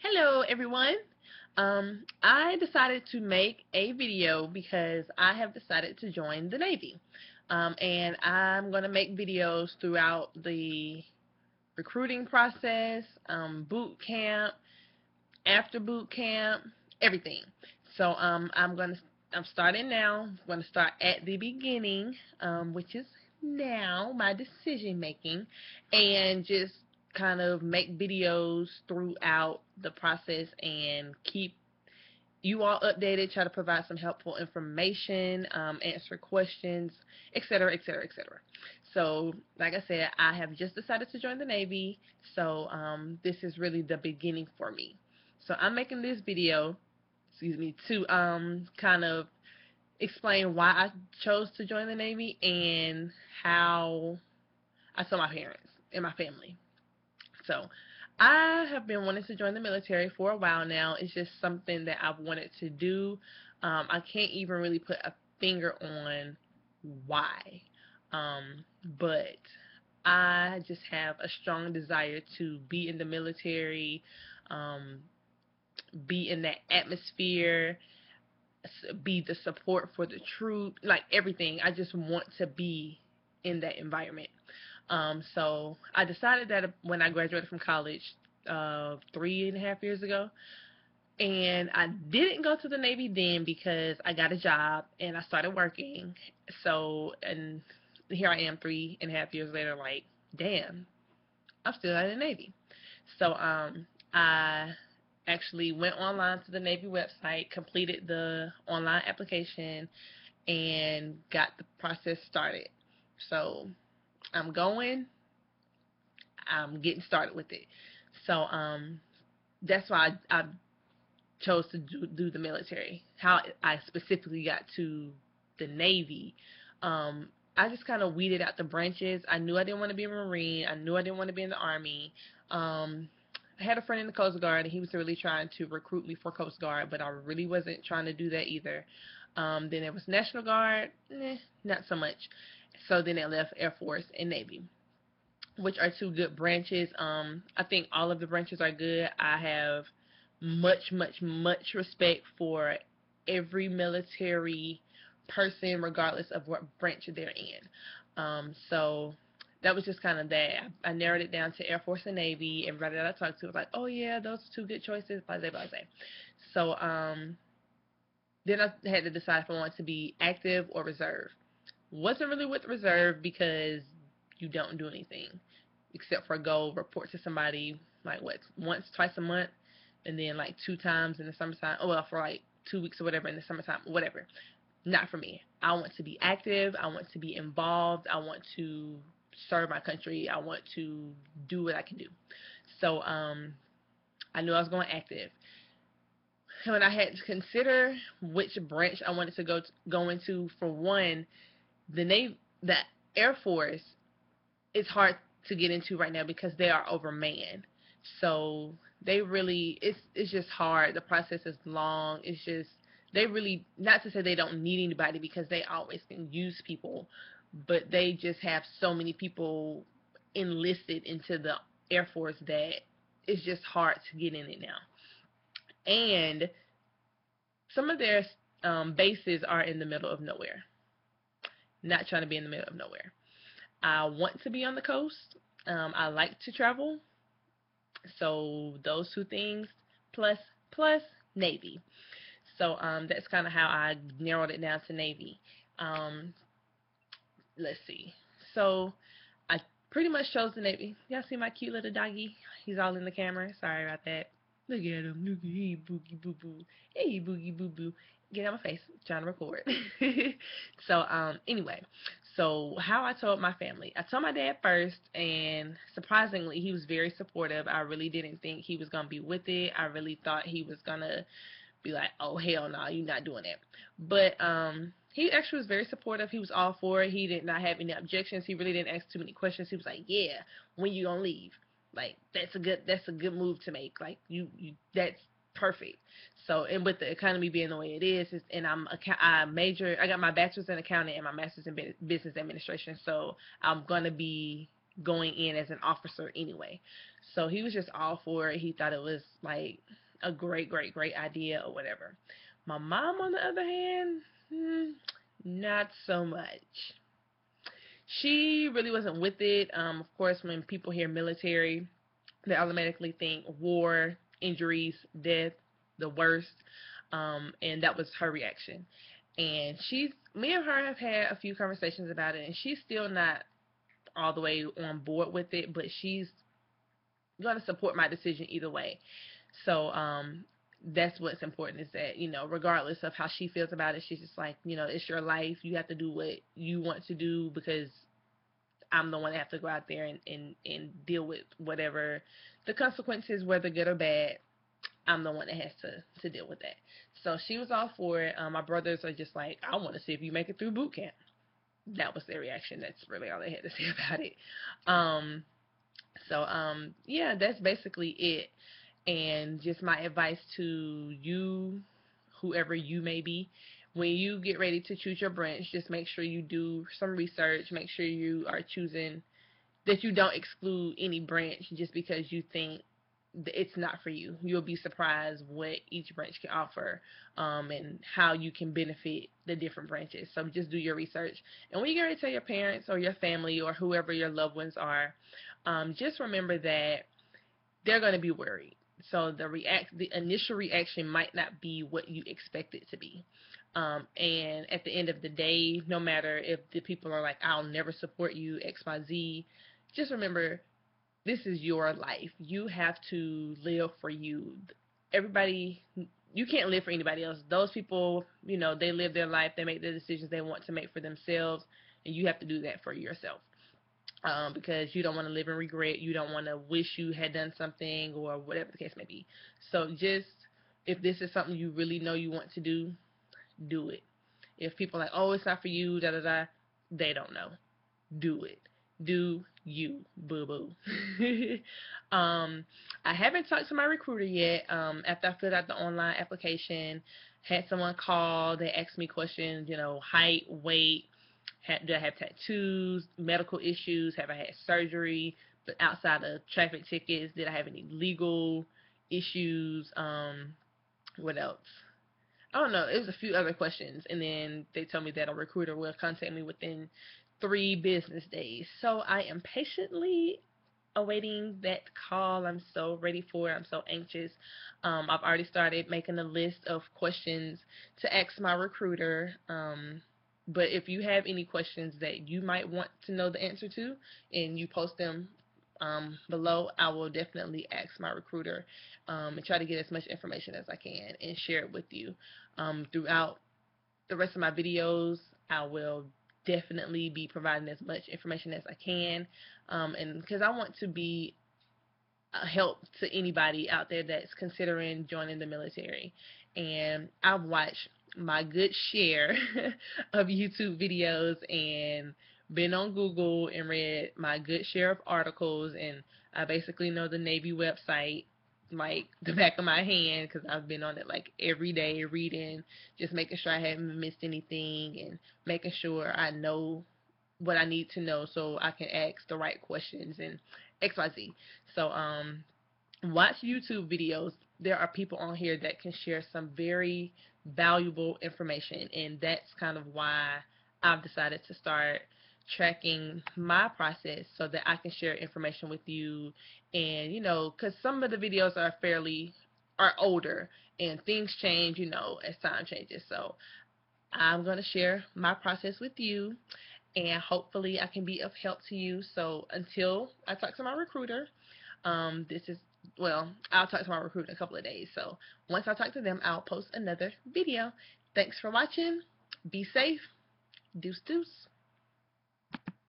Hello everyone. I decided to make a video because I have decided to join the Navy. And I'm going to make videos throughout the recruiting process, boot camp, after boot camp, everything. So I'm starting now. I'm going to start at the beginning, which is now my decision making, and just kind of make videos throughout the process and keep you all updated, try to provide some helpful information, answer questions, etc., etc., etc. So, like I said, I have just decided to join the Navy, so this is really the beginning for me. So I'm making this video, excuse me, to kind of explain why I chose to join the Navy and how I told my parents and my family. So I have been wanting to join the military for a while now. It's just something that I've wanted to do. I can't even really put a finger on why. But I just have a strong desire to be in the military, um, be in that atmosphere, be the support for the troop, like everything. I just want to be in that environment. So I decided that when I graduated from college 3.5 years ago, and I didn't go to the Navy then because I got a job and I started working. So, and here I am 3.5 years later, like, damn, I'm still out of the Navy. So, I actually went online to the Navy website, completed the online application, and got the process started. So, I'm going, I'm getting started with it. So, that's why I chose to do the military. How I specifically got to the Navy, I just kind of weeded out the branches. I knew I didn't want to be a Marine. I knew I didn't want to be in the Army. I had a friend in the Coast Guard, and he was really trying to recruit me for Coast Guard, but I really wasn't trying to do that either. Then there was National Guard, not so much. So then I left Air Force and Navy, which are two good branches. I think all of the branches are good. I have much, much, much respect for every military person, regardless of what branch they're in. So that was just kind of that. I narrowed it down to Air Force and Navy. Everybody that I talked to was like, "Oh yeah, those are two good choices." Blah blah blah. So then I had to decide if I wanted to be active or reserve. Wasn't really with reserve because you don't do anything except for go report to somebody like what once, twice a month, and then like 2 times in the summertime. Oh well, for like 2 weeks or whatever in the summertime, whatever. Not for me. I want to be active. I want to be involved. I want to serve my country. I want to do what I can do. So I knew I was going active. When I had to consider which branch I wanted to go into, for one, the Air Force is hard to get into right now because they are overmanned. So they really it's just hard. The process is long. It's just they really, not to say they don't need anybody because they always can use people, but they just have so many people enlisted into the Air Force that it's just hard to get in it now. And some of their bases are in the middle of nowhere. Not trying to be in the middle of nowhere. I want to be on the coast. I like to travel. So those two things, plus plus Navy. So that's kind of how I narrowed it down to Navy. Um, let's see. So I pretty much chose the Navy. Y'all see my cute little doggy? He's all in the camera. Sorry about that. Look at him. Look at he boogie boo boo. Hey boogie boo boo. Get out my face. I'm trying to record. So anyway, so how I told my family. I told my dad first, and surprisingly he was very supportive. I really didn't think he was gonna be with it. I really thought he was gonna be like, oh hell no, you're not doing that. But he actually was very supportive. He was all for it. He did not have any objections. He really didn't ask too many questions. He was like, yeah, when you gonna leave? Like that's a good move to make. Like you that's perfect. So, and with the economy being the way it is, and I got my bachelor's in accounting and my master's in business administration. So I'm gonna be going in as an officer anyway. So he was just all for it. He thought it was like a great idea or whatever. My mom, on the other hand, not so much. She really wasn't with it. Of course, when people hear military, they automatically think war, injuries, death, the worst. And that was her reaction. And me and her have had a few conversations about it, and she's still not all the way on board with it, but she's going to support my decision either way. So, that's what's important, is that, regardless of how she feels about it, she's just like, it's your life. You have to do what you want to do, because I'm the one that have to go out there and deal with whatever the consequences, whether good or bad. I'm the one that has to deal with that. So she was all for it. My brothers are just like, I want to see if you make it through boot camp. That was their reaction. That's really all they had to say about it. Yeah, that's basically it. And just my advice to you, whoever you may be, when you get ready to choose your branch, just make sure you do some research. Make sure you are choosing, that you don't exclude any branch just because you think it's not for you. You'll be surprised what each branch can offer, and how you can benefit the different branches. So just do your research. And when you get ready to tell your parents or your family or whoever your loved ones are, just remember that they're going to be worried. So the initial reaction might not be what you expect it to be. And at the end of the day, no matter if the people are like, I'll never support you, X, Y, Z, just remember, this is your life. You have to live for you. Everybody, you can't live for anybody else. Those people, they live their life. They make the decisions they want to make for themselves, and you have to do that for yourself. Because you don't want to live in regret. You don't want to wish you had done something, or whatever the case may be. So just, if this is something you really know you want to do it. If people are like, oh, it's not for you, da da da, they don't know. Do it. Do you, boo boo. I haven't talked to my recruiter yet. After I filled out the online application, had someone call. They asked me questions, height, weight, do I have tattoos, medical issues, have I had surgery, but outside of traffic tickets, did I have any legal issues, what else? I don't know. It was a few other questions, and then they told me that a recruiter will contact me within 3 business days. So I am patiently awaiting that call. I'm so ready for it. I'm so anxious. I've already started making a list of questions to ask my recruiter. But if you have any questions that you might want to know the answer to, and you post them below, I will definitely ask my recruiter, and try to get as much information as I can and share it with you. Throughout the rest of my videos, I will definitely be providing as much information as I can, and because I want to be a help to anybody out there that's considering joining the military. And I've watched my good share of YouTube videos, and been on Google and read my good share of articles, and I basically know the Navy website like the back of my hand, because I've been on it like every day reading, just making sure I haven't missed anything, and making sure I know what I need to know so I can ask the right questions and XYZ. So watch YouTube videos. There are people on here that can share some very valuable information, and that's kind of why I've decided to start tracking my process so that I can share information with you. And because some of the videos are older, and things change, as time changes. So I'm going to share my process with you, and hopefully I can be of help to you. So until I talk to my recruiter, I'll talk to my recruiter in a couple of days. So once I talk to them, I'll post another video. Thanks for watching. Be safe. Deuce deuce.